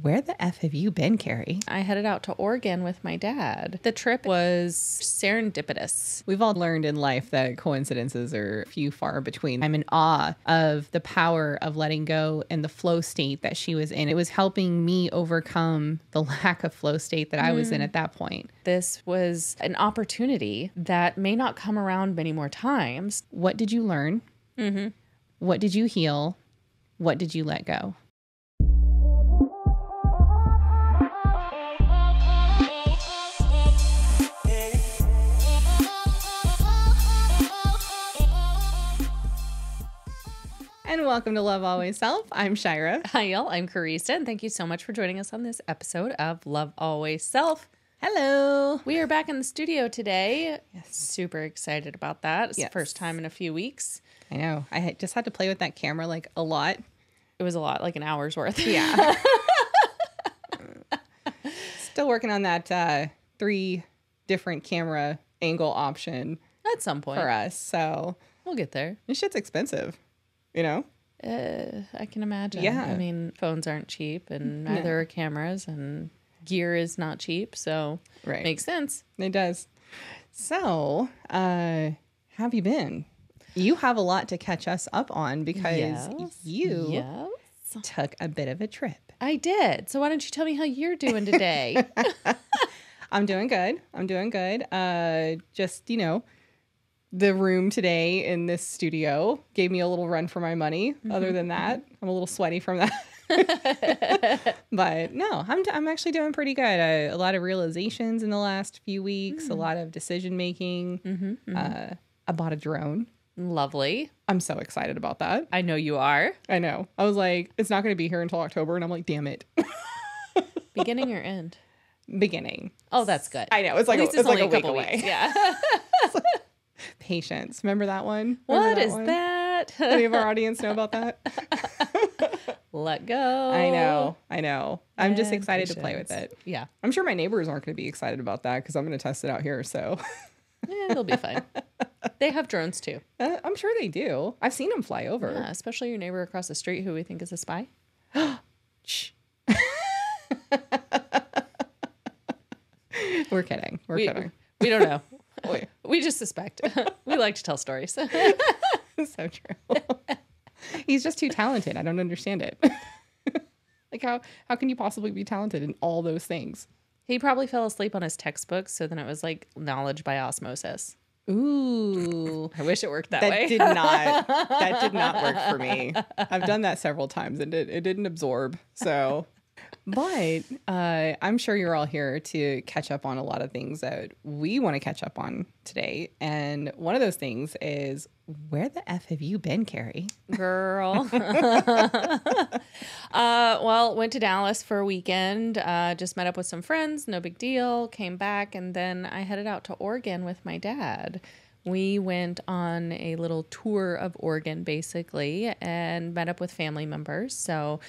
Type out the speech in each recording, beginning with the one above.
Where the F have you been, Kari? I headed out to Oregon with my dad. The trip was serendipitous. We've all learned in life that coincidences are few far between. I'm in awe of the power of letting go and the flow state that she was in. It was helping me overcome the lack of flow state that I was in at that point. This was an opportunity that may not come around many more times. What did you learn? What did you heal? What did you let go? And welcome to Love Always Self. I'm Shira. Hi, y'all. I'm Carissa, and thank you so much for joining us on this episode of Love Always Self. Hello. We are back in the studio today. Yes. Super excited about that. It's the first time in a few weeks. I know. I just had to play with that camera like a lot. It was a lot, like an hour's worth. Yeah. Still working on that 3 different camera angle option At some point. for us. So We'll get there. this shit's expensive, you know? I can imagine. Yeah. I mean, phones aren't cheap, and neither are cameras, and gear is not cheap, so Right. makes sense. It does. So, how have you been? You have a lot to catch us up on because you Yes. took a bit of a trip. I did. So why don't you tell me how you're doing today? I'm doing good. Just, the room today in this studio gave me a little run for my money. Other than that, I'm a little sweaty from that. But no, I'm actually doing pretty good. A lot of realizations in the last few weeks, a lot of decision making. I bought a drone. Lovely. I'm so excited about that. I know you are. I know. I was like, it's not going to be here until October. And I'm like, damn it. Beginning or end? Beginning. Oh, that's good. I know. It's like, At least it's like only a week couple away. weeks. Yeah. Patience. Remember that one? What is one? that? Any of our audience know about that? Let go. I know. I'm just And excited to play with patience. it. Yeah. I'm sure my neighbors aren't going to be excited about that because I'm going to test it out here. So They'll be fine. They have drones too. I'm sure they do. I've seen them fly over. Yeah, especially your neighbor across the street who we think is a spy. Shh. We're kidding. We're kidding. We don't know. Wait. We just suspect. We like to tell stories. So true. He's just too talented. I don't understand it. Like how can you possibly be talented in all those things? He probably fell asleep on his textbook, so then it was like knowledge by osmosis. Ooh. I wish it worked that way. That did not work for me. I've done that several times and it didn't absorb. So, but I'm sure you're all here to catch up on a lot of things that we want to catch up on today. And one of those things is, where the F have you been, Kari? Girl. Well, went to Dallas for a weekend, just met up with some friends, no big deal, came back, and then I headed out to Oregon with my dad. We went on a little tour of Oregon, basically, and met up with family members. So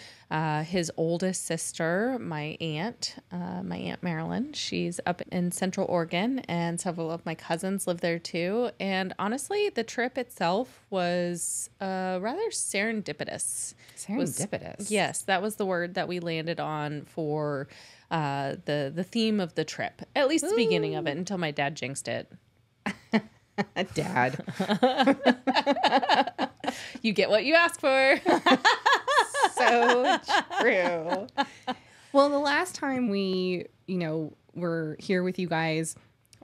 his oldest sister, my Aunt Marilyn, she's up in Central Oregon, and several of my cousins live there too. And honestly, the trip itself was rather serendipitous. Serendipitous? Yes, that was the word that we landed on for the theme of the trip, at least the beginning of it, until my dad jinxed it. Dad. You get what you ask for. So true. Well, the last time we, were here with you guys,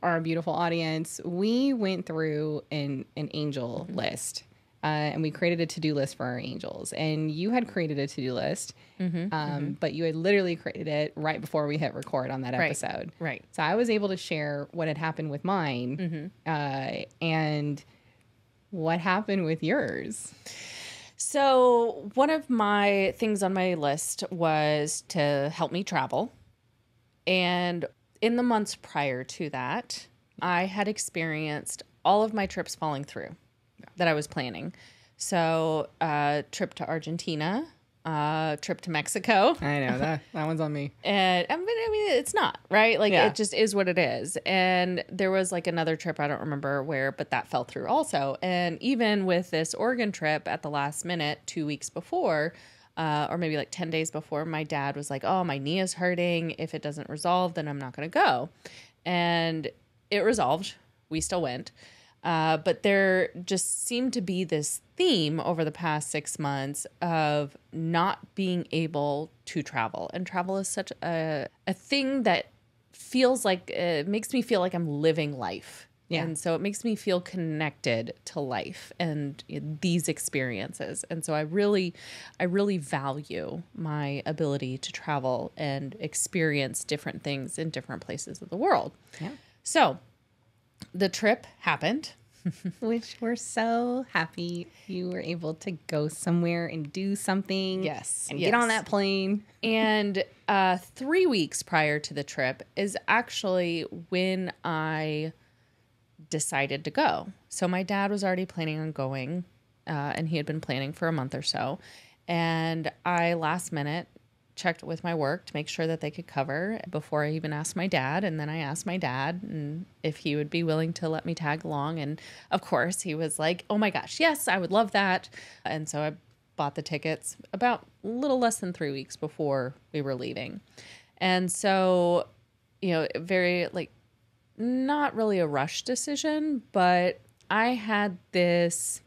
our beautiful audience, we went through an angel list. And we created a to-do list for our angels. And you had created a to-do list, but you had literally created it right before we hit record on that episode. Right. So I was able to share what had happened with mine and what happened with yours. So one of my things on my list was to help me travel. And in the months prior to that, I had experienced all of my trips falling through that I was planning. So trip to Argentina, trip to Mexico. I know that one's on me. And I mean, it's not, right? Like Yeah. it just is what it is. And there was like another trip, I don't remember where, but that fell through also. And even with this Oregon trip at the last minute, 2 weeks before, or maybe like 10 days before, my dad was like, oh, my knee is hurting. If it doesn't resolve, then I'm not going to go. And it resolved. We still went. But there just seemed to be this theme over the past 6 months of not being able to travel. And travel is such a thing that feels like, it makes me feel like I'm living life. Yeah. And so it makes me feel connected to life and these experiences. And so I really value my ability to travel and experience different things in different places of the world. Yeah. So the trip happened. Which we're so happy you were able to go somewhere and do something. Yes. And get on that plane. And 3 weeks prior to the trip is actually when I decided to go. So my dad was already planning on going, and he had been planning for a month or so. And I last minute checked with my work to make sure that they could cover before I even asked my dad. And then I asked my dad and if he would be willing to let me tag along. And of course he was like, oh my gosh, yes, I would love that. And so I bought the tickets about a little less than 3 weeks before we were leaving. And so, very not really a rush decision, but I had this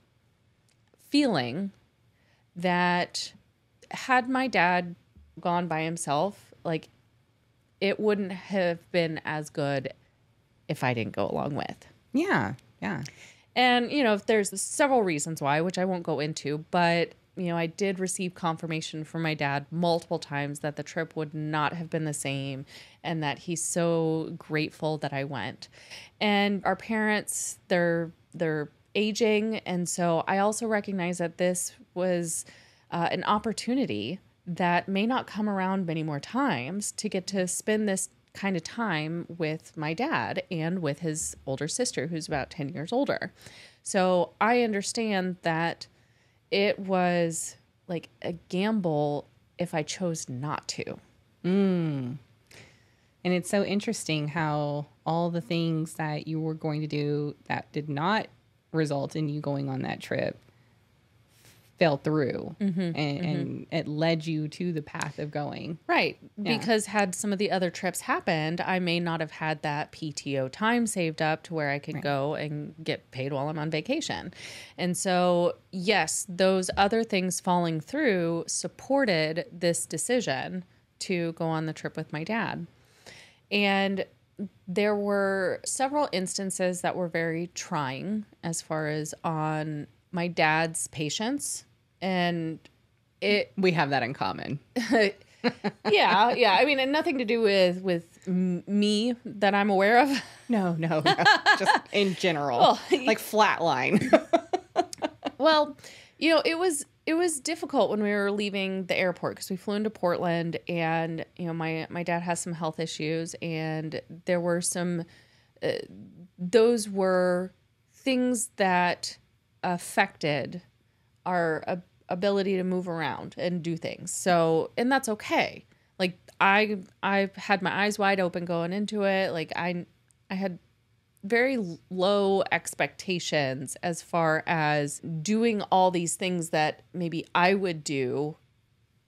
feeling that had my dad gone by himself, it wouldn't have been as good if I didn't go along with. Yeah. Yeah. And, there's several reasons why, which I won't go into, but, I did receive confirmation from my dad multiple times that the trip would not have been the same and that he's so grateful that I went. And our parents, they're aging. And so I also recognize that this was an opportunity that may not come around many more times to get to spend this kind of time with my dad and with his older sister, who's about 10 years older. So I understand that it was like a gamble if I chose not to. And it's so interesting how all the things that you were going to do that did not result in you going on that trip fell through, and it led you to the path of going. Right. Yeah. Because had some of the other trips happened, I may not have had that PTO time saved up to where I could go and get paid while I'm on vacation. And so, yes, those other things falling through supported this decision to go on the trip with my dad. And there were several instances that were very trying as far as on my dad's patience, and we have that in common. Yeah. I mean, and nothing to do with me that I'm aware of. No, just in general, like flatline. Well, it was difficult when we were leaving the airport because we flew into Portland, and my dad has some health issues, and there were some those were things that affected our ability to move around and do things. So, and that's okay. Like I had my eyes wide open going into it. Like I had very low expectations as far as doing all these things that maybe I would do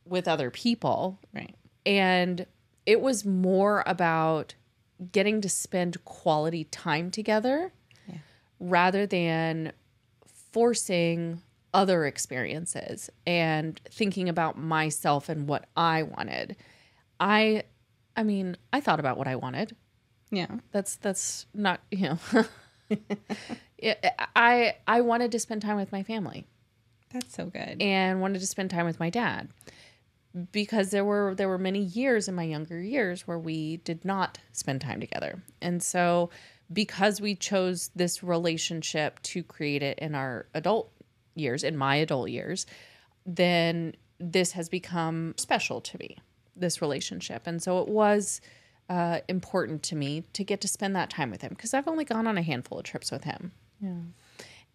with other people. Right. And it was more about getting to spend quality time together rather than forcing other experiences and thinking about myself and what I wanted. I mean, I thought about what I wanted. Yeah. That's not, I wanted to spend time with my family. That's so good. And wanted to spend time with my dad because there were many years in my younger years where we did not spend time together. And so because we chose this relationship to create it in our adult years, in my adult years, then this has become special to me, this relationship. And so it was important to me to get to spend that time with him because I've only gone on a handful of trips with him. Yeah.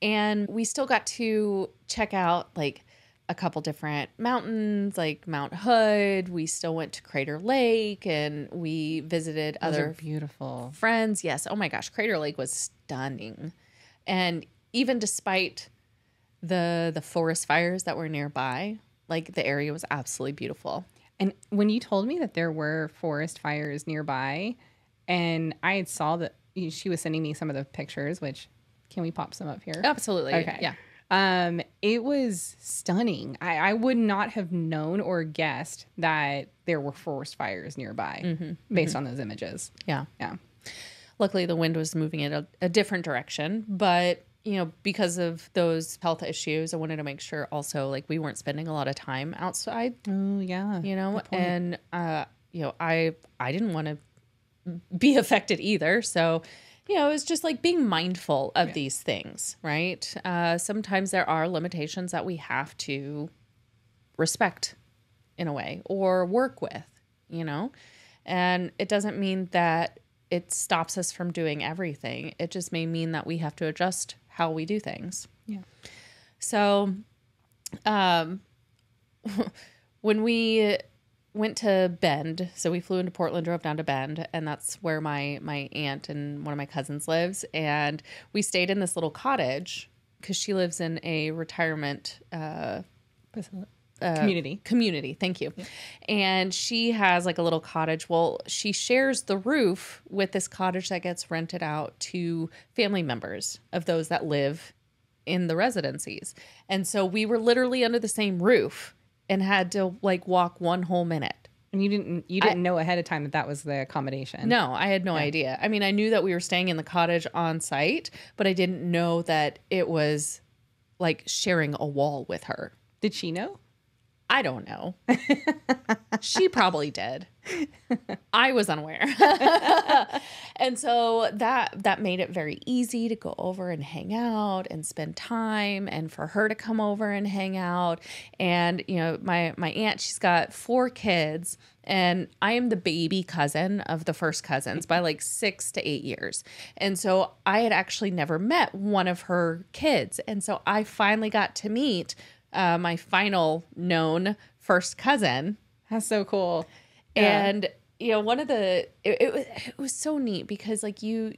And we still got to check out like a couple different mountains, like Mount Hood. We still went to Crater Lake and we visited other beautiful friends. Yes. Oh my gosh. Crater Lake was stunning. And even despite the forest fires that were nearby, Like the area was absolutely beautiful. And when you told me that there were forest fires nearby, and I had saw that she was sending me some of the pictures, which can we pop some up here? Absolutely. Okay. Yeah. It was stunning. I would not have known or guessed that there were forest fires nearby based on those images. Yeah. Yeah. Luckily, the wind was moving in a different direction, but because of those health issues, I wanted to make sure also like we weren't spending a lot of time outside. Oh yeah. And I didn't want to be affected either, so. It was just like being mindful of these things, right? Sometimes there are limitations that we have to respect in a way or work with, and it doesn't mean that it stops us from doing everything. It just may mean that we have to adjust how we do things. Yeah. So, when we went to Bend. So we flew into Portland, drove down to Bend, and that's where my aunt and one of my cousins lives. And we stayed in this little cottage because she lives in a retirement community. Thank you. Yeah. And she has like a little cottage. Well, she shares the roof with this cottage that gets rented out to family members of those that live in the residencies. And so we were literally under the same roof and had to like walk one whole minute. And you didn't know ahead of time that was the accommodation. No, I had no idea. I mean, I knew that we were staying in the cottage on site, but I didn't know that it was like sharing a wall with her. Did she know? I don't know. She probably did. I was unaware. And so that made it very easy to go over and hang out and spend time, and for her to come over and hang out. And, my aunt, she's got 4 kids, and I am the baby cousin of the first cousins by like 6 to 8 years. And so I had actually never met one of her kids. And so I finally got to meet my final known first cousin. That's so cool. Yeah. And one of it was so neat because like you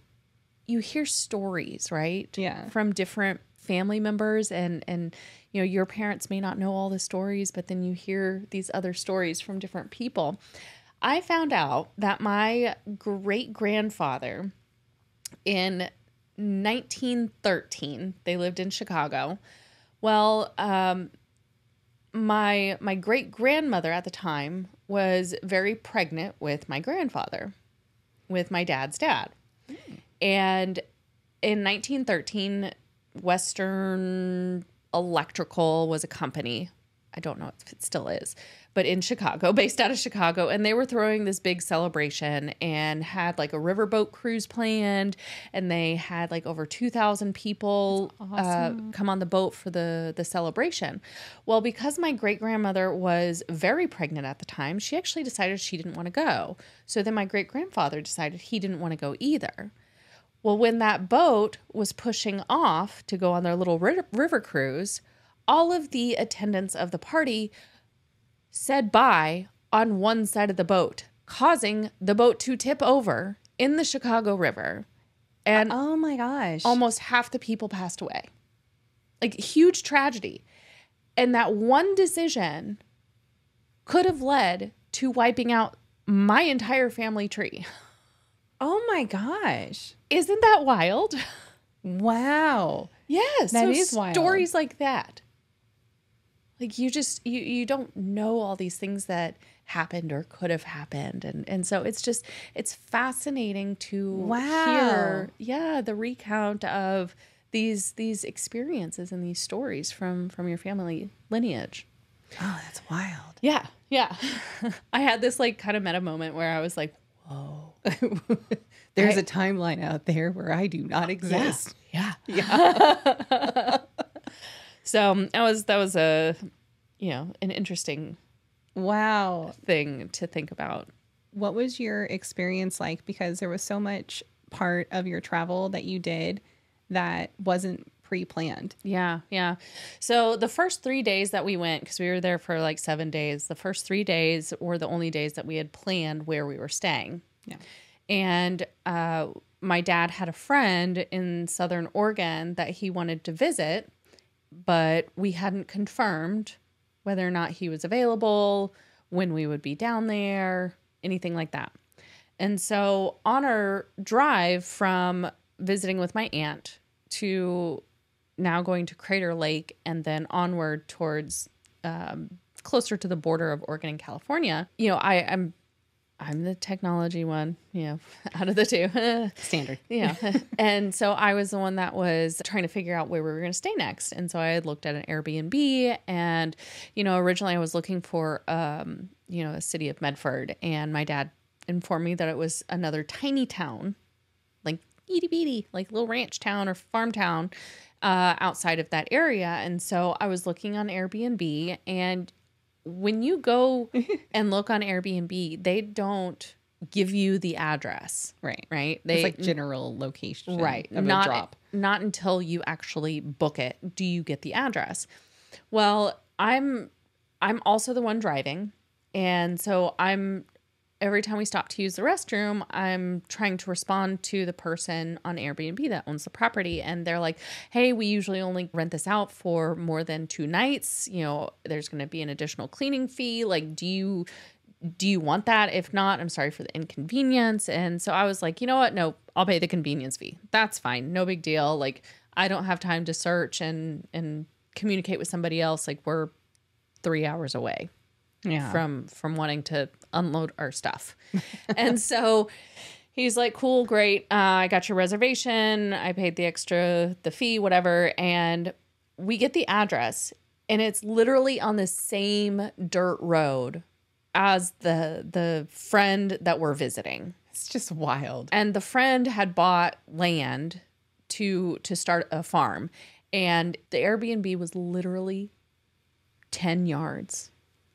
hear stories, right? Yeah. From different family members, and your parents may not know all the stories, but then you hear these other stories from different people. I found out that my great grandfather in 1913, they lived in Chicago. Well, my great grandmother at the time was very pregnant with my grandfather, with my dad's dad. And in 1913, Western Electrical was a company. I don't know if it still is, but in Chicago, based out of Chicago. And they were throwing this big celebration and had like a riverboat cruise planned. And they had like over 2,000 people come on the boat for the celebration. Well, because my great grandmother was very pregnant at the time, she actually decided she didn't want to go. So then my great grandfather decided he didn't want to go either. Well, when that boat was pushing off to go on their little river cruise, all of the attendants of the party said bye on one side of the boat, causing the boat to tip over in the Chicago River. And oh my gosh, almost half the people passed away. Like, huge tragedy. And that one decision could have led to wiping out my entire family tree. Oh my gosh. Isn't that wild? Wow. Yes. That so is wild. Stories like that. Like you don't know all these things that happened or could have happened. And so it's fascinating to hear, the recount of these experiences and these stories from your family lineage. Oh, that's wild. Yeah. Yeah. I had this like kind of meta moment where I was like, whoa. There's a timeline out there where I do not exist. Yeah. Yeah. So that was a, an interesting thing to think about. What was your experience like? Because there was so much part of your travel that you did that wasn't pre-planned. Yeah. Yeah. So the first 3 days that we went, because we were there for like 7 days, the first 3 days were the only days that we had planned where we were staying. Yeah. And my dad had a friend in Southern Oregon that he wanted to visit, but we hadn't confirmed whether or not he was available, when we would be down there, anything like that. And so on our drive from visiting with my aunt to now going to Crater Lake and then onward towards closer to the border of Oregon and California, you know, I'm the technology one, you know, out of the two. Standard. Yeah. And so I was the one that was trying to figure out where we were going to stay next. And so I had looked at an Airbnb and, you know, originally I was looking for, you know, a city of Medford, and my dad informed me that it was another tiny town, like itty bitty, like little ranch town or farm town, outside of that area. And so I was looking on Airbnb, and when you go and look on Airbnb, they don't give you the address. Right. Right. It's like general location. Right. Of a drop. Not until you actually book it do you get the address. Well, I'm also the one driving. And so every time we stop to use the restroom, I'm trying to respond to the person on Airbnb that owns the property. And they're like, hey, we usually only rent this out for more than 2 nights. You know, there's going to be an additional cleaning fee. Like, do you want that? If not, I'm sorry for the inconvenience. And so I was like, you know what? No, I'll pay the convenience fee. That's fine. No big deal. Like, I don't have time to search and communicate with somebody else. Like, we're 3 hours away. Yeah. From wanting to unload our stuff. And so he's like, cool, great. I got your reservation. I paid the fee, whatever. And we get the address, and it's literally on the same dirt road as the friend that we're visiting. It's just wild. And the friend had bought land to start a farm. And the Airbnb was literally 10 yards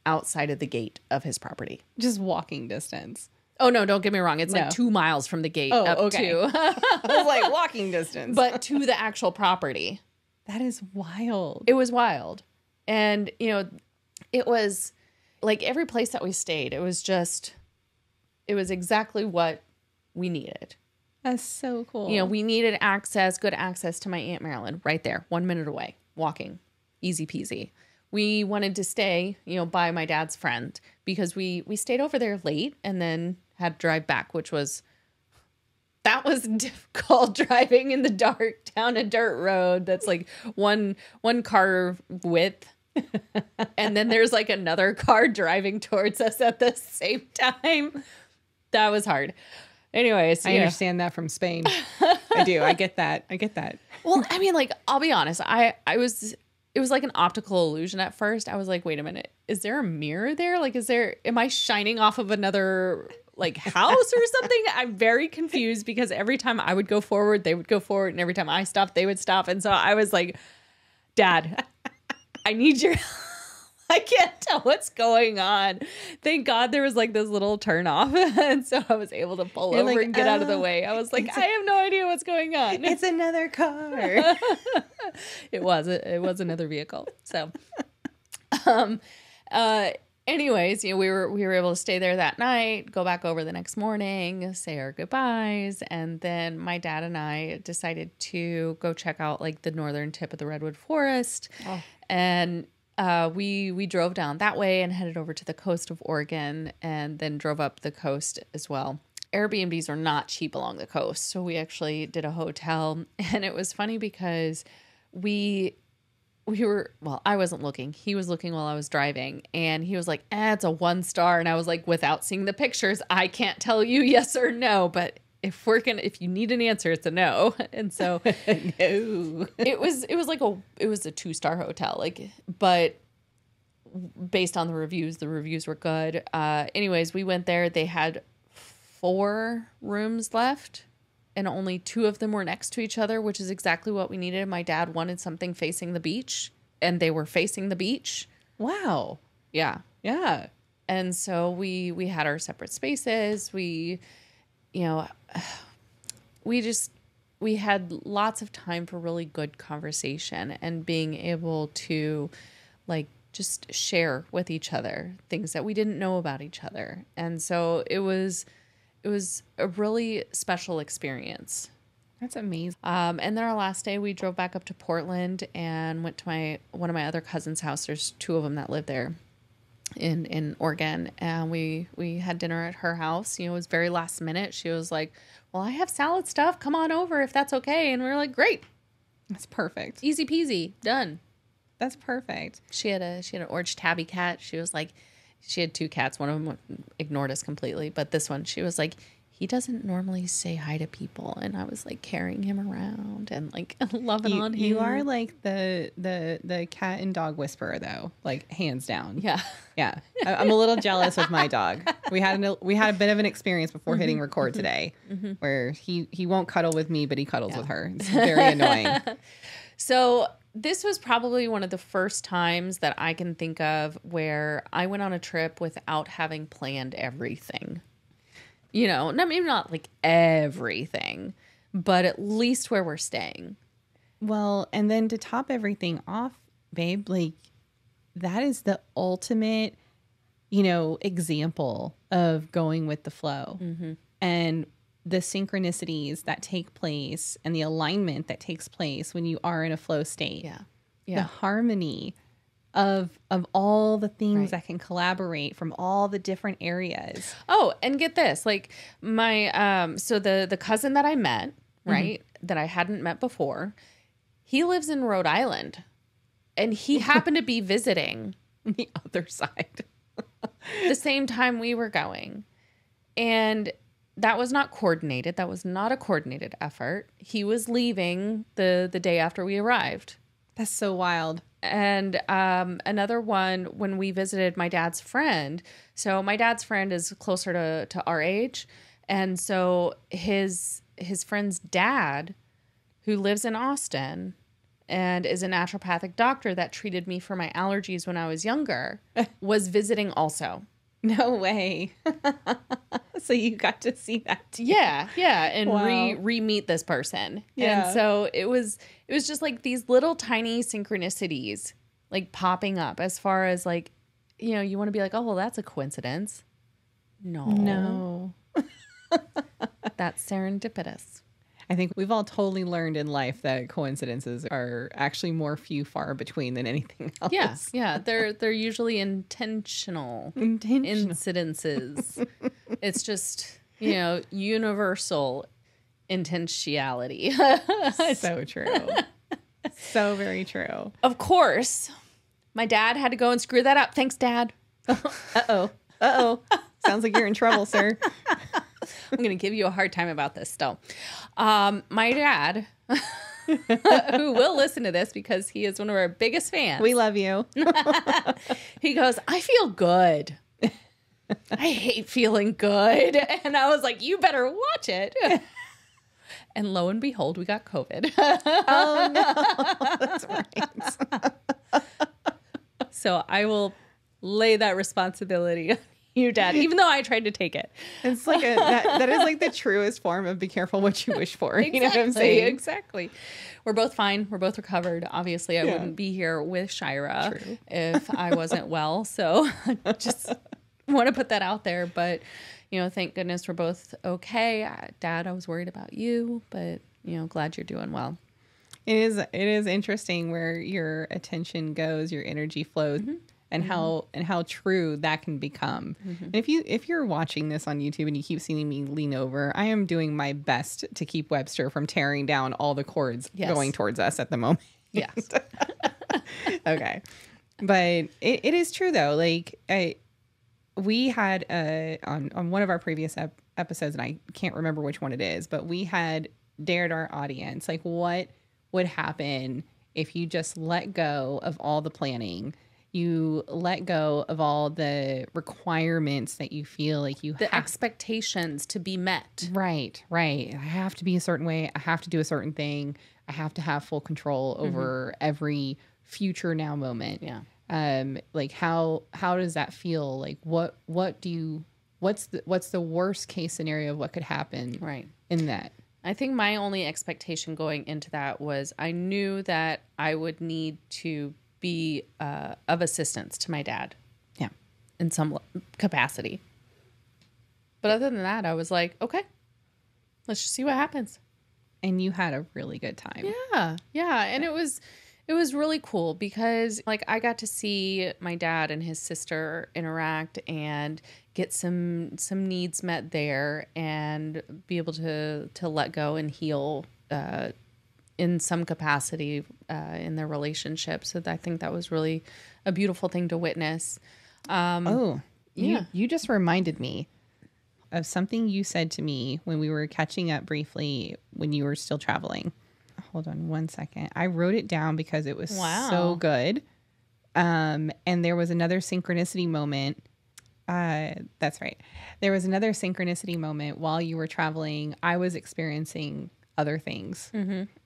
outside of the gate of his property. Just walking distance. Oh, no, don't get me wrong. It's like 2 miles from the gate up to. I was like, walking distance. But to the actual property. That is wild. It was wild. And, you know, it was like every place that we stayed, it was exactly what we needed. That's so cool. You know, we needed good access to my Aunt Marilyn right there, 1 minute away, walking, easy peasy. We wanted to stay, you know, by my dad's friend because we stayed over there late and then had to drive back, that was difficult driving in the dark down a dirt road that's like one car width. And then there's like another car driving towards us at the same time. That was hard. Anyways, I understand that from Spain. I do. I get that. Well, I mean, like, I'll be honest. It was like an optical illusion at first. I was like, wait a minute. Is there a mirror there? Like, am I shining off of another like house or something? I'm very confused because every time I would go forward, they would go forward. And every time I stopped, they would stop. And so I was like, Dad, I need your help. I can't tell what's going on. Thank God there was like this little turn off. And so I was able to pull over and get out of the way. I was like, I have no idea what's going on. It's another car. It was another vehicle. So, anyways, you know, we were able to stay there that night, go back over the next morning, say our goodbyes. And then my dad and I decided to go check out like the northern tip of the Redwood Forest. Oh. And we drove down that way and headed over to the coast of Oregon and then drove up the coast as well. Airbnbs are not cheap along the coast. So we actually did a hotel, and it was funny because we were, well, I wasn't looking. He was looking while I was driving, and he was like, it's a 1 star. And I was like, without seeing the pictures, I can't tell you yes or no, but if you need an answer, it's a no. And so no. it was a 2-star hotel, like, but based on the reviews were good. Anyways, we went there. They had 4 rooms left, and only 2 of them were next to each other, which is exactly what we needed. My dad wanted something facing the beach, and they were facing the beach. Wow. Yeah. Yeah. And so we had our separate spaces. We had lots of time for really good conversation and being able to like just share with each other things that we didn't know about each other. And so it was a really special experience. That's amazing. And then our last day, we drove back up to Portland and went to one of my other cousins' house. There's two of them that live there in Oregon, and we had dinner at her house. It was very last minute. She was like, well, I have salad stuff. Come on over if that's okay. And we were like, great. That's perfect. Easy peasy. Done. That's perfect. She had an orange tabby cat. She was like, she had two cats. One of them ignored us completely. But this one, she was like, he doesn't normally say hi to people. And I was like carrying him around and like loving on him. You are like the cat and dog whisperer though, like hands down. Yeah. Yeah. I'm a little jealous with my dog. We had a bit of an experience before hitting record today where he won't cuddle with me, but he cuddles with her. It's very annoying. So this was probably one of the first times that I can think of where I went on a trip without having planned everything. Maybe not like everything, but at least where we're staying. Well, and then to top everything off, babe, like that is the ultimate, example of going with the flow and the synchronicities that take place and the alignment that takes place when you are in a flow state. Yeah. The harmony of all the things that can collaborate from all the different areas. Oh, and get this, like my, so the cousin that I met, right, that I hadn't met before, he lives in Rhode Island and he happened to be visiting the other side the same time we were going. And that was not coordinated. That was not a coordinated effort. He was leaving the day after we arrived. That's so wild. And another one, when we visited my dad's friend. So my dad's friend is closer to our age. And so his friend's dad, who lives in Austin and is a naturopathic doctor that treated me for my allergies when I was younger, was visiting also. No way. So you got to see that too. Yeah. And Wow. re-meet this person. Yeah. And so it was just like these little tiny synchronicities like popping up as far as like, you want to be like, oh, well, that's a coincidence. No. That's serendipitous. I think we've all totally learned in life that coincidences are actually more few far between than anything else. Yeah. They're usually intentional incidences. It's just, universal intentionality. So true. So very true. Of course, my dad had to go and screw that up. Thanks, Dad. Uh-oh. Sounds like you're in trouble, sir. I'm going to give you a hard time about this still. My dad, who will listen to this because he is one of our biggest fans. We love you. He goes, I feel good. I hate feeling good. And I was like, you better watch it. And lo and behold, we got COVID. Oh, no. That's right. So I will lay that responsibility on you, Dad, even though I tried to take it. It's like that is like the truest form of be careful what you wish for. You know what I'm saying? Exactly. We're both fine. We're both recovered. Obviously, I wouldn't be here with Shira if I wasn't well. So just want to put that out there. But, thank goodness we're both okay. Dad, I was worried about you, but, glad you're doing well. It is interesting where your attention goes, your energy flows. And how true that can become. And if you're watching this on YouTube and you keep seeing me lean over, I am doing my best to keep Webster from tearing down all the cords going towards us at the moment. Yes. Okay. But it is true though. Like we had on one of our previous episodes, and I can't remember which one it is, but we had dared our audience like what would happen if you just let go of all the planning. You let go of all the requirements that you feel like you have. The expectations to be met. Right. I have to be a certain way. I have to do a certain thing. I have to have full control over every future now moment. Yeah. Like how does that feel? Like what's the worst case scenario of what could happen in that? I think my only expectation going into that was I knew that I would need to be of assistance to my dad. Yeah. In some capacity. But other than that, I was like, okay, let's just see what happens. and you had a really good time. Yeah. Yeah. And it was really cool because like I got to see my dad and his sister interact and get some needs met there and be able to let go and heal in some capacity in their relationship. So I think that was really a beautiful thing to witness. You just reminded me of something you said to me when we were catching up briefly when you were still traveling. Hold on one second. I wrote it down because it was so good. And there was another synchronicity moment. That's right. There was another synchronicity moment while you were traveling. I was experiencing other things,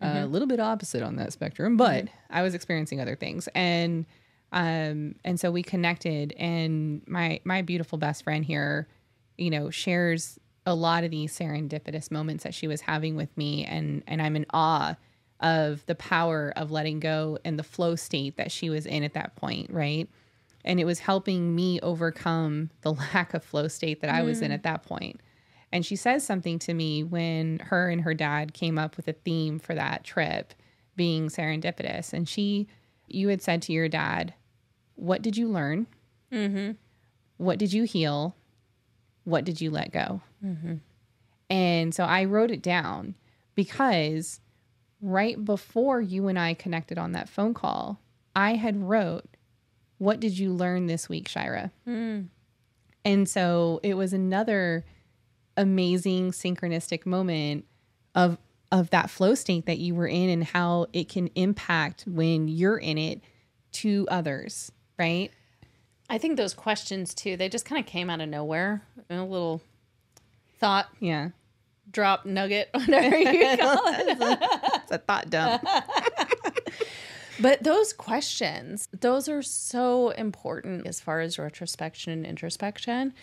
a little bit opposite on that spectrum, but I was experiencing other things. And so we connected, and my beautiful best friend here, you know, shares a lot of these serendipitous moments that she was having with me. And I'm in awe of the power of letting go and the flow state that she was in at that point. Right. And it was helping me overcome the lack of flow state that I was in at that point. And she says something to me when her and her dad came up with a theme for that trip being serendipitous. And you had said to your dad, what did you learn? What did you heal? What did you let go? And so I wrote it down because right before you and I connected on that phone call, I had wrote, what did you learn this week, Shira? And so it was another amazing synchronistic moment of that flow state that you were in and how it can impact when you're in it to others, right? I think those questions too, they just kind of came out of nowhere. A little thought drop nugget, whatever you call it. It's a thought dump. But those questions, those are so important as far as retrospection and introspection,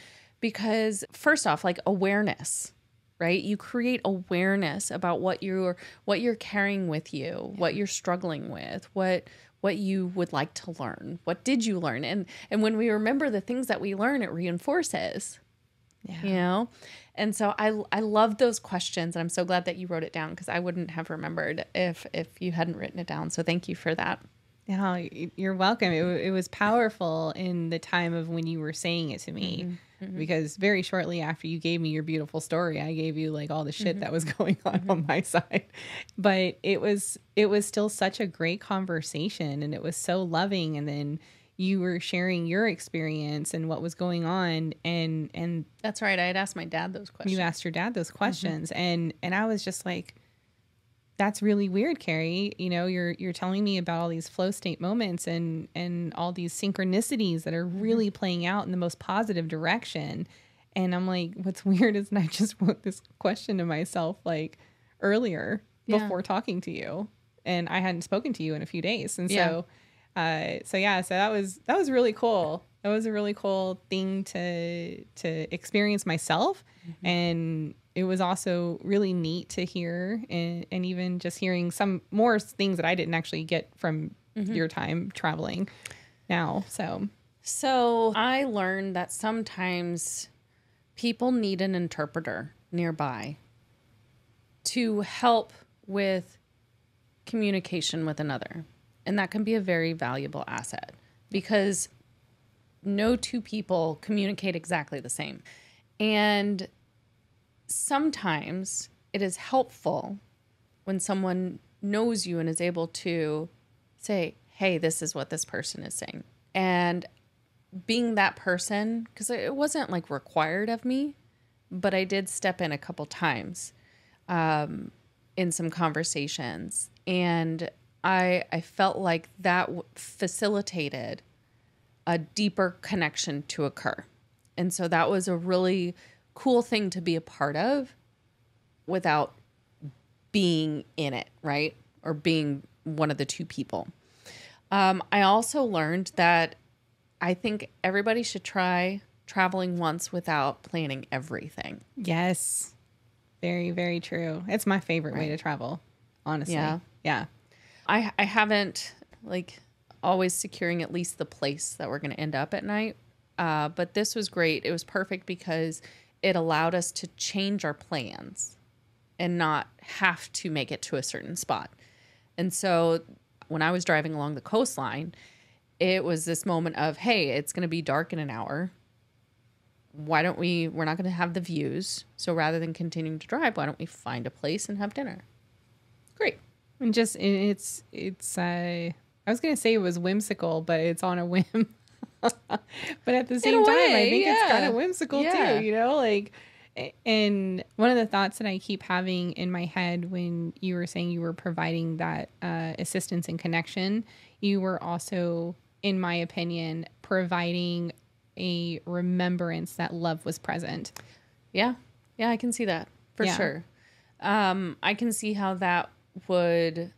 because first off, like awareness, right? You create awareness about what you're carrying with you, what you're struggling with, what you would like to learn. What did you learn? And when we remember the things that we learn, it reinforces. Yeah. You know? And so I love those questions, and I'm so glad that you wrote it down because I wouldn't have remembered if you hadn't written it down. So thank you for that. Yeah, you're welcome. It was powerful in the time of when you were saying it to me, because very shortly after you gave me your beautiful story, I gave you like all the shit that was going on my side. But it was still such a great conversation, and it was so loving. And then you were sharing your experience and what was going on. And that's right. I had asked my dad those questions. You asked your dad those questions. And I was just like, that's really weird, Kari. You know, you're telling me about all these flow state moments and all these synchronicities that are really playing out in the most positive direction. And I'm like, what's weird is I just wrote this question to myself like earlier before talking to you, and I hadn't spoken to you in a few days. And so that was really cool. That was a really cool thing to experience myself. And it was also really neat to hear, and even just hearing some more things that I didn't actually get from your time traveling now. So I learned that sometimes people need an interpreter nearby to help with communication with another. And that can be a very valuable asset because no two people communicate exactly the same. And sometimes it is helpful when someone knows you and is able to say, hey, this is what this person is saying. And being that person, because it wasn't like required of me, but I did step in a couple times in some conversations. And I felt like that facilitated a deeper connection to occur. And so that was a really cool thing to be a part of without being in it, right? Or being one of the two people. I also learned that I think everybody should try traveling once without planning everything. Yes. Very, very true. It's my favorite way to travel, honestly. Yeah. I haven't like always securing at least the place that we're going to end up at night. But this was great. It was perfect because it allowed us to change our plans and not have to make it to a certain spot. And so when I was driving along the coastline, it was this moment of, hey, it's going to be dark in an hour. We're not going to have the views. So rather than continuing to drive, why don't we find a place and have dinner? Great. And just, I was going to say it was whimsical, but it's on a whim. But at the same time, I think it's kind of whimsical too, you know, like, and one of the thoughts that I keep having in my head when you were saying you were providing that assistance and connection, you were also, in my opinion, providing a remembrance that love was present. Yeah. Yeah, I can see that for sure. I can see how that would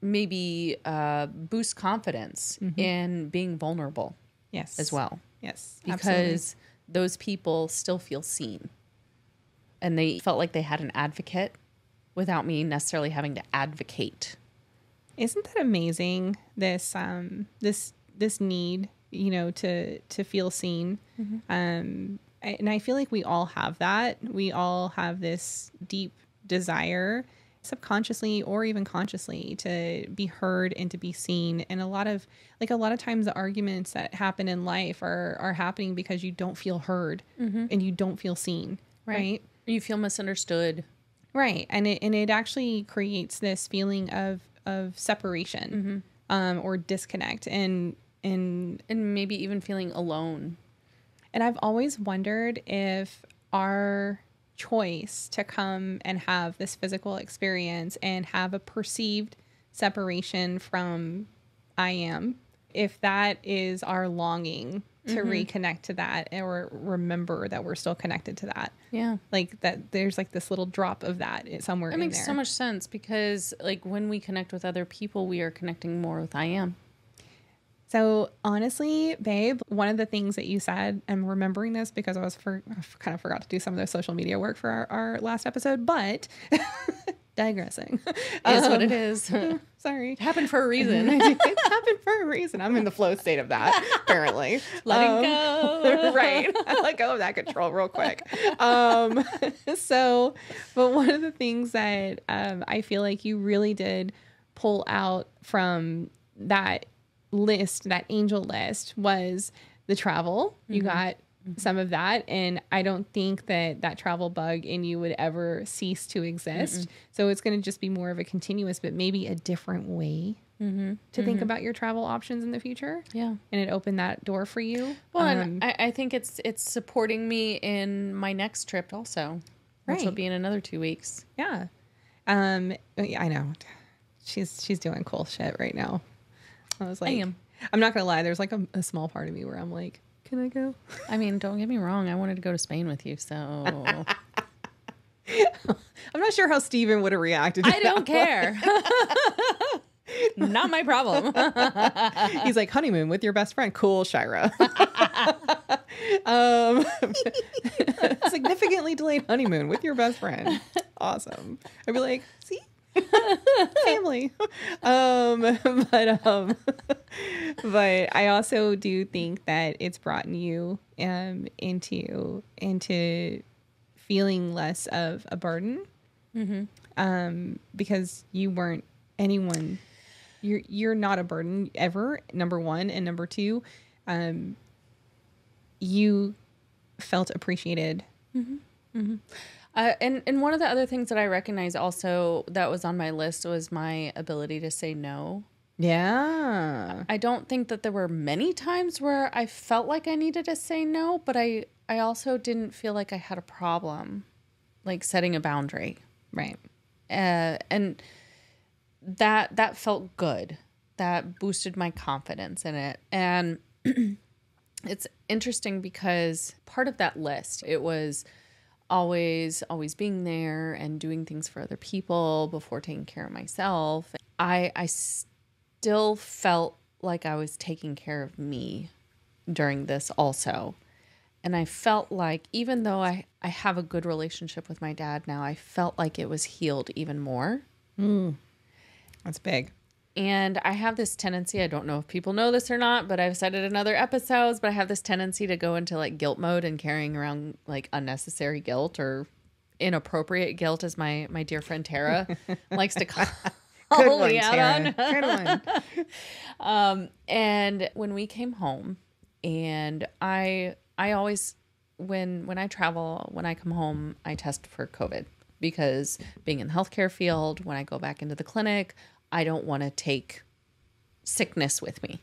maybe boost confidence in being vulnerable. Yes. As well. Yes. Because absolutely. those people still feel seen. And they felt like they had an advocate without me necessarily having to advocate. Isn't that amazing? This this need, you know, to feel seen. And I feel like we all have that. We all have this deep desire, subconsciously or even consciously, to be heard and to be seen. And a lot of times the arguments that happen in life are happening because you don't feel heard and you don't feel seen. Right. You feel misunderstood. Right. And it actually creates this feeling of separation or disconnect and maybe even feeling alone. And I've always wondered if our choice to come and have this physical experience and have a perceived separation from I am, if that is our longing to reconnect to that or remember that we're still connected to that. Yeah. Like that there's like this little drop of that somewhere in there. It makes so much sense because like when we connect with other people, we are connecting more with I am. So honestly, babe, one of the things that you said, I'm remembering this because I kind of forgot to do some of the social media work for our last episode, but digressing. Is what it is. Sorry. It happened for a reason. It happened for a reason. I'm in the flow state of that, apparently. Letting go. Right. I let go of that control real quick. But one of the things that I feel like you really did pull out from that list, that angel list, was the travel. You got some of that, and I don't think that travel bug in you would ever cease to exist. So it's going to just be more of a continuous, but maybe a different way to think about your travel options in the future. Yeah. And it opened that door for you. Well, and I think it's supporting me in my next trip also. Which will be in another 2 weeks. Yeah. Yeah, I know. She's doing cool shit right now. I was like, I'm not gonna lie, there's like a small part of me where I'm like, can I go? I mean, don't get me wrong, I wanted to go to Spain with you, so I'm not sure how Steven would have reacted to I don't care. Not my problem. He's like, honeymoon with your best friend. Cool, Shira. Significantly delayed honeymoon with your best friend. Awesome. I'd be like, see? Family. But I also do think that it's brought you into feeling less of a burden. Because you weren't anyone. You're not a burden ever, number one, and number two, you felt appreciated. And one of the other things that I recognize also that was on my list was my ability to say no. Yeah. I don't think that there were many times where I felt like I needed to say no, but I also didn't feel like I had a problem, like setting a boundary. Right. And that felt good. That boosted my confidence in it. And it's interesting because part of that list, it was always being there and doing things for other people before taking care of myself. I still felt like I was taking care of me during this also. And I felt like even though I have a good relationship with my dad now, I felt like it was healed even more. That's big. And I have this tendency, I don't know if people know this or not, but I've said it in other episodes, but I have this tendency to go into like guilt mode and carrying around like unnecessary guilt or inappropriate guilt, as my dear friend Tara likes to call Good one, me out Tara. on. Good one. And when we came home, and I always, when I travel, when I come home, I test for COVID, because being in the healthcare field, when I go back into the clinic, I don't want to take sickness with me.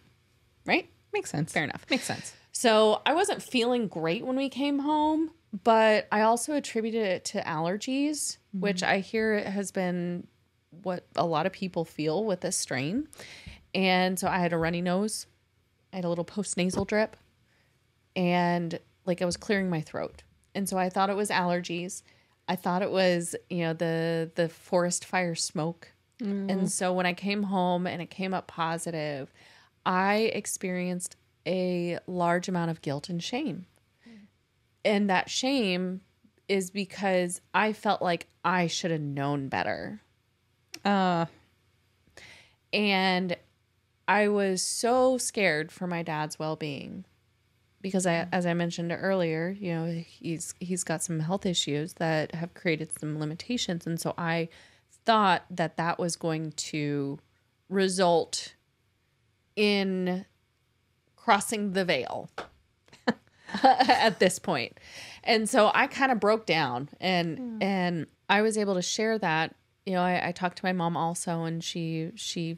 Right? Makes sense. Fair enough. Makes sense. So I wasn't feeling great when we came home, but I also attributed it to allergies, which I hear has been what a lot of people feel with this strain. And so I had a runny nose. I had a little post-nasal drip, and like I was clearing my throat. And so I thought it was allergies. I thought it was, the forest fire smoke. And so when I came home and it came up positive, I experienced a large amount of guilt and shame. And that shame is because I felt like I should have known better. And I was so scared for my dad's well-being, because as I mentioned earlier, he's got some health issues that have created some limitations. And so I thought that was going to result in crossing the veil at this point. And so I kind of broke down, and I was able to share that. I talked to my mom also, and she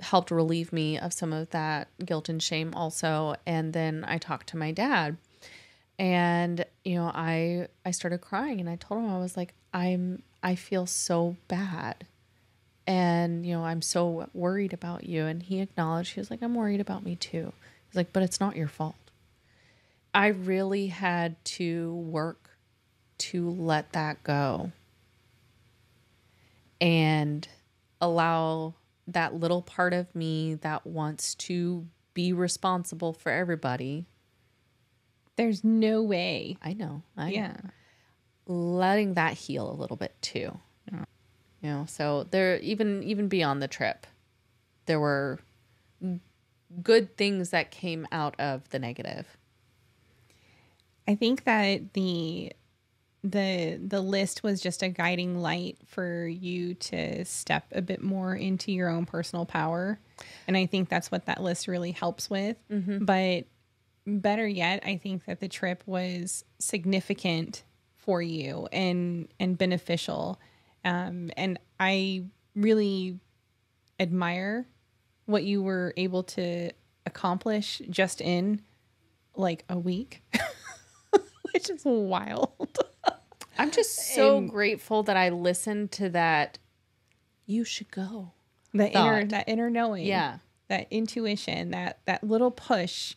helped relieve me of some of that guilt and shame also. And then I talked to my dad, and, I started crying, and I told him, I was like, I feel so bad. And, I'm so worried about you. And he acknowledged, he was like, I'm worried about me too. He's like, but it's not your fault. I really had to work to let that go and allow that little part of me that wants to be responsible for everybody. There's no way. I know. Yeah. Letting that heal a little bit too. So there, even beyond the trip, there were good things that came out of the negative. I think that the list was just a guiding light for you to step a bit more into your own personal power. And I think that's what that list really helps with. Mm-hmm. But better yet, I think that the trip was significant for you and beneficial. And I really admire what you were able to accomplish just in like a week, which is wild. I'm just so grateful that I listened to that. You should go. That inner knowing. Yeah. That intuition, that little push.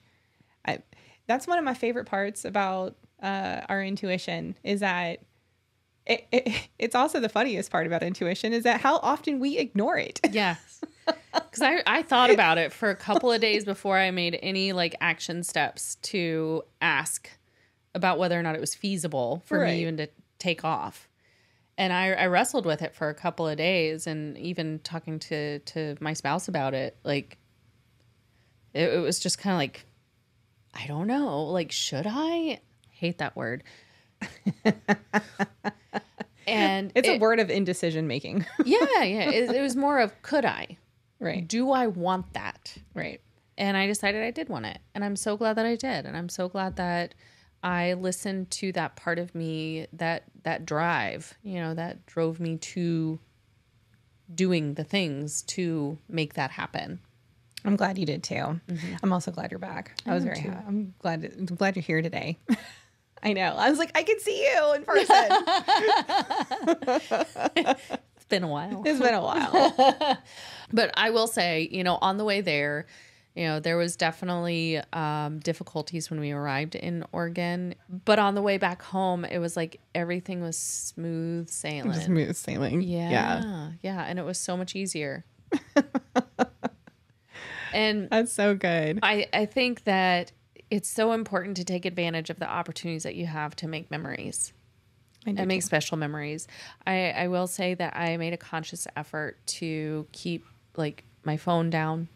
That's one of my favorite parts about our intuition, is that it's also the funniest part about intuition, is that how often we ignore it. Yes. Because I thought about it for a couple of days before I made any like action steps to ask about whether or not it was feasible for me even to take off. And I wrestled with it for a couple of days, and even talking to my spouse about it, like it was just kind of like, I don't know, like, should I? Hate that word. And it's a word of indecision making. Yeah. It was more of, could I? Right. Do I want that? Right. And I decided I did want it. And I'm so glad that I did. And I'm so glad that I listened to that part of me, that drive, that drove me to doing the things to make that happen. I'm glad you did too. Mm-hmm. I'm also glad you're back. I was very happy. I'm glad you're here today. I know. I was like, I can see you in person. It's been a while. It's been a while. But I will say, on the way there, there was definitely difficulties when we arrived in Oregon. But on the way back home, it was like everything was smooth sailing. Smooth sailing. Yeah. And it was so much easier. And that's so good. I think that it's so important to take advantage of the opportunities that you have to make memories and make special memories. I will say that I made a conscious effort to keep like my phone down.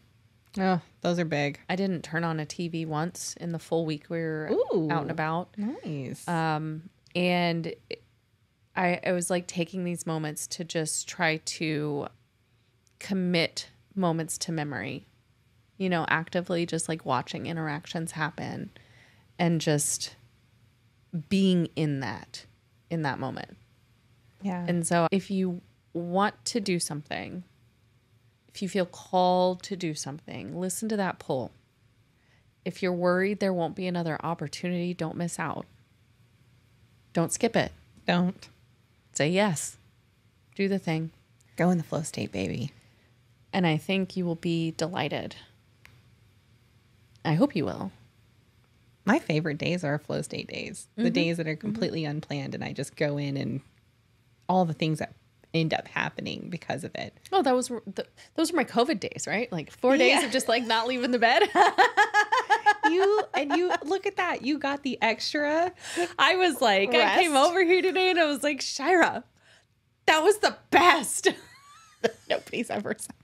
Oh, those are big. I didn't turn on a TV once in the full week we were out and about. Nice. And I was like taking these moments to just try to commit moments to memory, actively just like watching interactions happen and just being in that moment. Yeah. And so if you want to do something, if you feel called to do something, listen to that pull. If you're worried there won't be another opportunity, don't miss out. Don't skip it. Don't. Say yes. Do the thing. Go in the flow state, baby. And I think you will be delighted. I hope you will. My favorite days are flow state days. The days that are completely unplanned and I just go in and all the things that end up happening because of it. Oh, those were my COVID days, right? Like 4 days of just like not leaving the bed. You look at that. You got the extra. I was like, rest. I came over here today and I was like, Shira, that was the best. Nobody's ever said.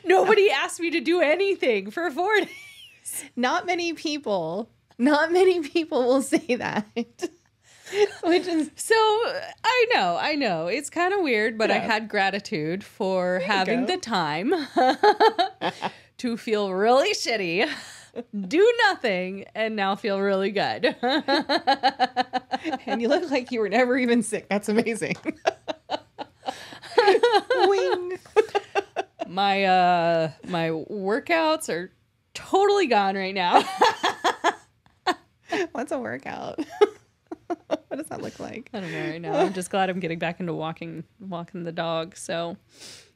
Nobody asked me to do anything for 4 days. Not many people will say that. Which is so I know it's kind of weird, but I had gratitude for having the time to feel really shitty, do nothing, and now feel really good. And you look like you were never even sick. That's amazing. Wing. My workouts are totally gone right now. What's a workout? What does that look like? I don't know right now. I'm just glad I'm getting back into walking the dog. So,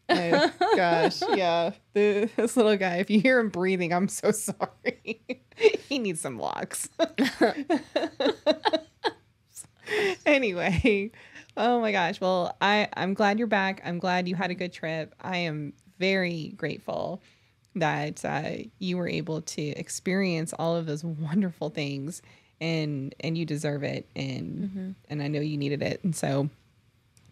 Oh, gosh, yeah. This little guy, if you hear him breathing, I'm so sorry. He needs some walks. Anyway, oh my gosh. Well, I'm glad you're back. I'm glad you had a good trip. I am very grateful that you were able to experience all of those wonderful things. And you deserve it, and I know you needed it, and so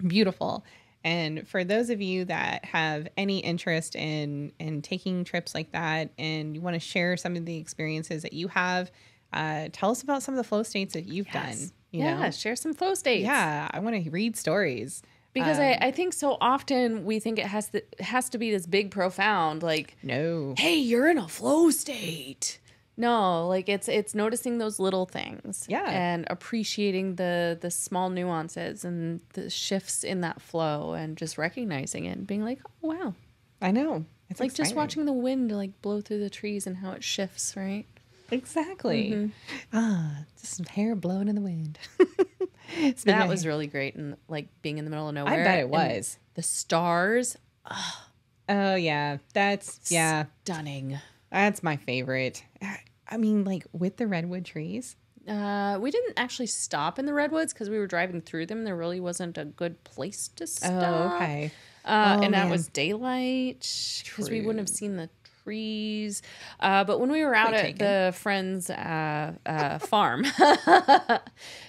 beautiful. And for those of you that have any interest in taking trips like that, and you want to share some of the experiences that you have, tell us about some of the flow states that you've done. You know? Share some flow states. Yeah, I want to read stories because I think so often we think it has to be this big, profound, like, no, hey, you're in a flow state. No, like it's noticing those little things. Yeah. And appreciating the small nuances and the shifts in that flow and just recognizing it and being like, oh, wow. I know. It's like exciting. just watching the wind like blow through the trees and how it shifts, right? Exactly. Just some hair blowing in the wind. That was really great, and like being in the middle of nowhere. I bet it was. The stars. Oh, yeah. That's Stunning. That's my favorite. I mean, like with the redwood trees. We didn't actually stop in the redwoods because we were driving through them. There really wasn't a good place to stop. Oh, okay. And that was daylight because we wouldn't have seen the trees. But when we were out at the friend's farm,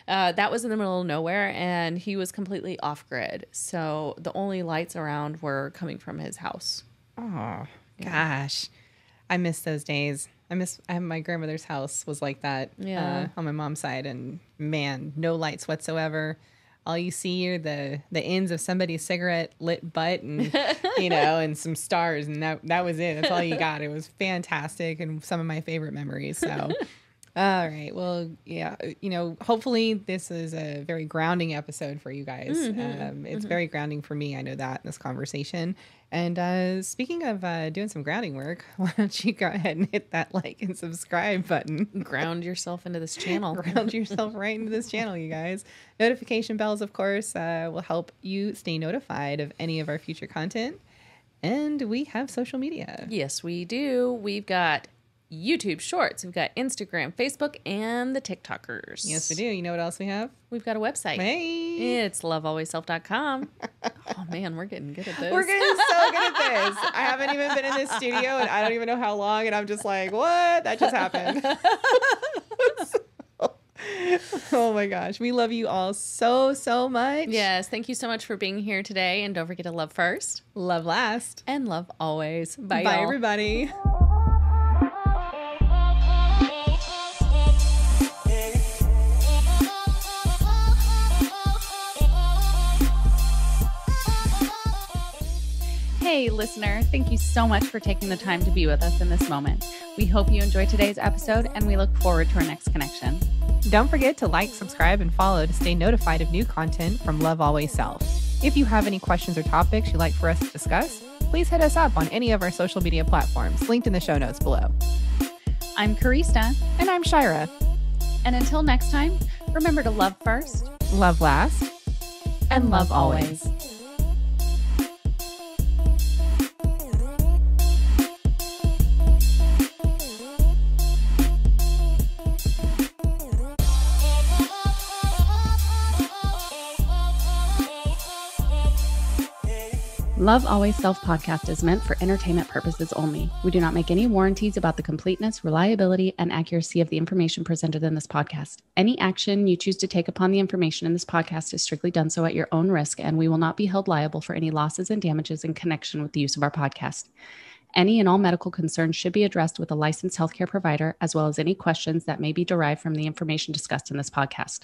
that was in the middle of nowhere, and he was completely off grid. So the only lights around were coming from his house. Oh, gosh. I miss those days. My grandmother's house was like that on my mom's side, and man, no lights whatsoever. All you see are the ends of somebody's cigarette lit butt and, and some stars. And that was it. That's all you got. It was fantastic and some of my favorite memories. So, all right. Well, yeah, hopefully this is a very grounding episode for you guys. It's very grounding for me. I know that in this conversation. And speaking of doing some grounding work, why don't you go ahead and hit that like and subscribe button. Ground yourself into this channel. Ground yourself right into this channel, you guys. Notification bells, of course, will help you stay notified of any of our future content. And we have social media. Yes, we do. We've got YouTube Shorts. We've got Instagram, Facebook, and the TikTokers. Yes, we do. You know what else we have? We've got a website. Hey. It's lovealwaysself.com. Oh, man, we're getting good at this. We're getting so good at this. I haven't even been in this studio, and I don't even know how long, and I'm just like, what? That just happened. Oh, my gosh. We love you all so, so much. Yes, thank you so much for being here today, and don't forget to love first. Love last. And love always. Bye, Bye, y'all. everybody. Hey, listener, thank you so much for taking the time to be with us in this moment. We hope you enjoyed today's episode, and we look forward to our next connection. Don't forget to like, subscribe, and follow to stay notified of new content from Love Always Self. If you have any questions or topics you'd like for us to discuss, please hit us up on any of our social media platforms linked in the show notes below. I'm Karista. And I'm Shira. And until next time, remember to love first, love last, and love always. Love Always Self podcast is meant for entertainment purposes only. We do not make any warranties about the completeness, reliability, and accuracy of the information presented in this podcast. Any action you choose to take upon the information in this podcast is strictly done so at your own risk, and we will not be held liable for any losses and damages in connection with the use of our podcast. Any and all medical concerns should be addressed with a licensed healthcare provider, as well as any questions that may be derived from the information discussed in this podcast.